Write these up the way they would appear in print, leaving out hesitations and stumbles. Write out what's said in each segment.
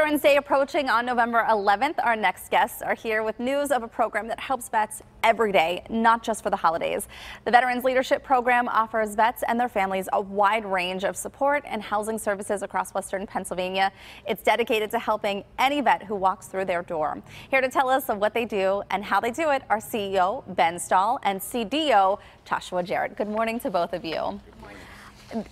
Veterans Day approaching on November 11th, our next guests are here with news of a program that helps vets every day, not just for the holidays. The Veterans Leadership Program offers vets and their families a wide range of support and housing services across Western Pennsylvania. It's dedicated to helping any vet who walks through their door. Here to tell us of what they do and how they do it are CEO Ben Stahl and CDO Toshua Jarrett. Good morning to both of you. Good morning.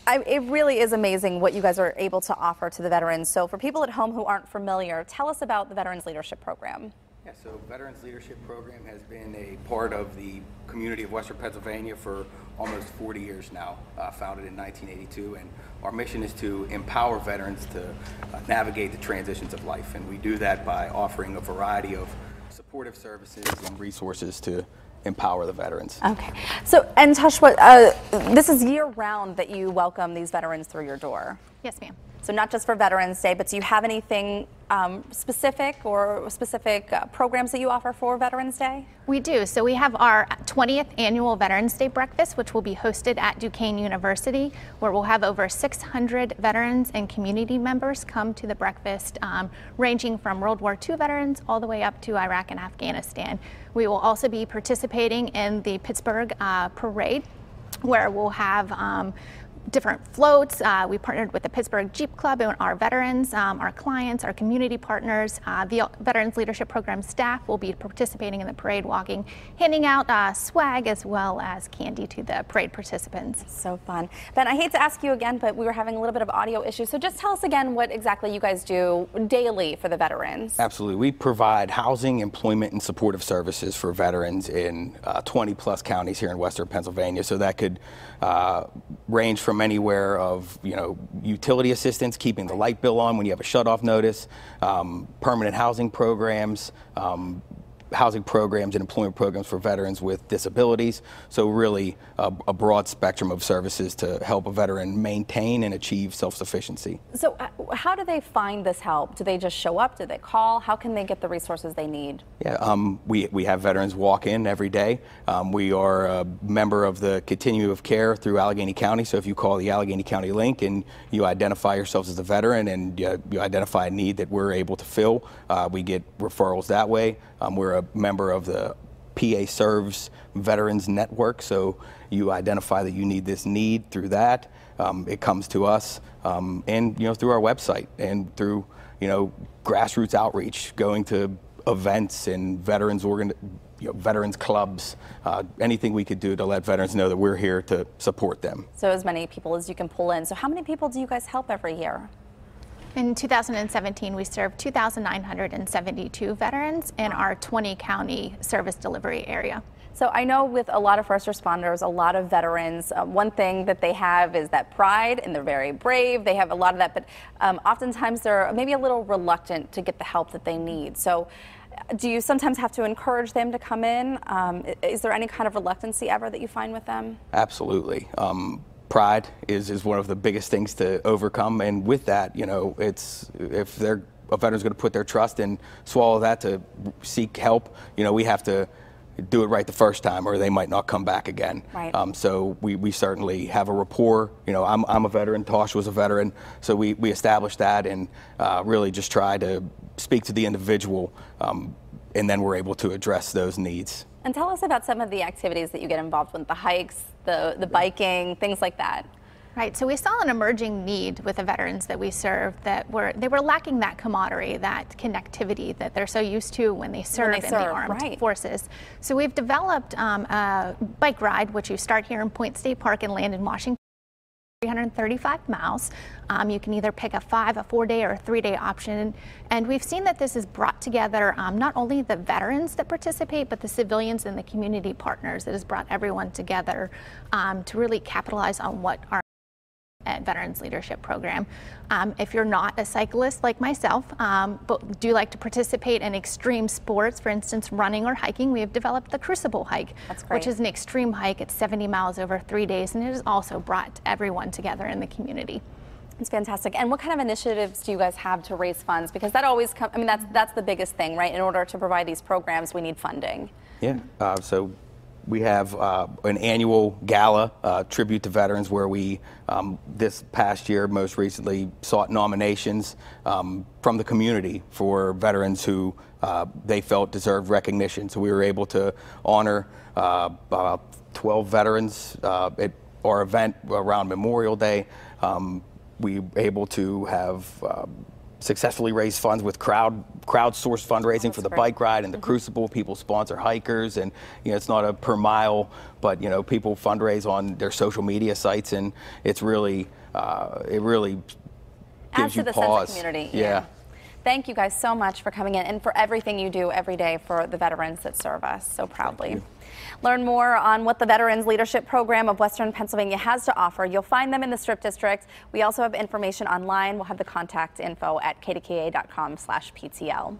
It really is amazing what you guys are able to offer to the veterans. So for people at home who aren't familiar, tell us about the Veterans Leadership Program. Yeah, so Veterans Leadership Program has been a part of the community of Western Pennsylvania for almost 40 years now, founded in 1982. And our mission is to empower veterans to navigate the transitions of life. And we do that by offering a variety of supportive services and resources to empower the veterans. Okay. So, and Toshua, this is year-round that you welcome these veterans through your door. Yes, ma'am. So not just for Veterans Day, but do you have anything specific programs that you offer for Veterans Day? We do. So we have our 20th annual Veterans Day breakfast, which will be hosted at Duquesne University, where we'll have over 600 veterans and community members come to the breakfast, ranging from World War II veterans all the way up to Iraq and Afghanistan. We will also be participating in the Pittsburgh parade, where we'll have different floats. We partnered with the Pittsburgh Jeep Club and our veterans, our clients, our community partners. The Veterans Leadership Program staff will be participating in the parade, walking, handing out swag as well as candy to the parade participants. So fun. Ben, I hate to ask you again, but we were having a little bit of audio issues. So just tell us again what exactly you guys do daily for the veterans. Absolutely. We provide housing, employment, and supportive services for veterans in 20 plus counties here in Western Pennsylvania. So that could range from anywhere of, utility assistance, keeping the light bill on when you have a shutoff notice, permanent housing programs, and employment programs for veterans with disabilities. So really a broad spectrum of services to help a veteran maintain and achieve self-sufficiency. So how do they find this help? Do they just show up? Do they call? How can they get the resources they need? Yeah, we have veterans walk in every day. We are a member of the continuum of care through Allegheny County. So if you call the Allegheny County link and you identify yourselves as a veteran and you identify a need that we're able to fill, we get referrals that way. We're a member of the PA Serves Veterans Network, so you identify that you need this need through that. It comes to us, and through our website and through grassroots outreach, going to events and veterans veterans clubs, anything we could do to let veterans know that we're here to support them. So as many people as you can pull in. So how many people do you guys help every year? In 2017, we served 2,972 veterans in our 20-county service delivery area. So I know with a lot of first responders, a lot of veterans, one thing that they have is that pride, and they're very brave. They have a lot of that, but oftentimes they're maybe a little reluctant to get the help that they need. So do you sometimes have to encourage them to come in? Is there any kind of reluctancy ever that you find with them? Absolutely. Pride is one of the biggest things to overcome, and with that, it's if a veteran's going to put their trust and swallow that to seek help, we have to do it right the first time, or they might not come back again. Right. So we certainly have a rapport. I'm a veteran, Tosh was a veteran, so we established that and really just try to speak to the individual, and then we're able to address those needs. And tell us about some of the activities that you get involved with, the hikes, the biking, things like that. Right, so we saw an emerging need with the veterans that we serve that they were lacking that camaraderie, that connectivity that they're so used to when they serve in the armed forces. So we've developed a bike ride, which you start here in Point State Park and land in Washington. 335 miles. You can either pick a 4-day or a 3-day option, and we've seen that this has brought together not only the veterans that participate, but the civilians and the community partners. It has brought everyone together to really capitalize on what our Veterans Leadership Program. If you're not a cyclist like myself, but do like to participate in extreme sports, for instance, running or hiking, we have developed the Crucible Hike, which is an extreme hike. It's 70 miles over 3 days, and it has also brought everyone together in the community. It's fantastic. And what kind of initiatives do you guys have to raise funds? Because that always comes, that's the biggest thing, right? In order to provide these programs, we need funding. Yeah, so we have an annual gala tribute to veterans where we, this past year, most recently, sought nominations from the community for veterans who they felt deserved recognition. So we were able to honor 12 veterans at our event around Memorial Day. We were able to have successfully raised funds with crowdsourced fundraising for the bike ride and the Crucible. People sponsor hikers, and it's not a per mile, but people fundraise on their social media sites, and it's really it really gives you pause. Adds to the sense of community. Yeah. Thank you guys so much for coming in and for everything you do every day for the veterans that serve us so proudly. Learn more on what the Veterans Leadership Program of Western Pennsylvania has to offer. You'll find them in the Strip District. We also have information online. We'll have the contact info at kdka.com/PTL.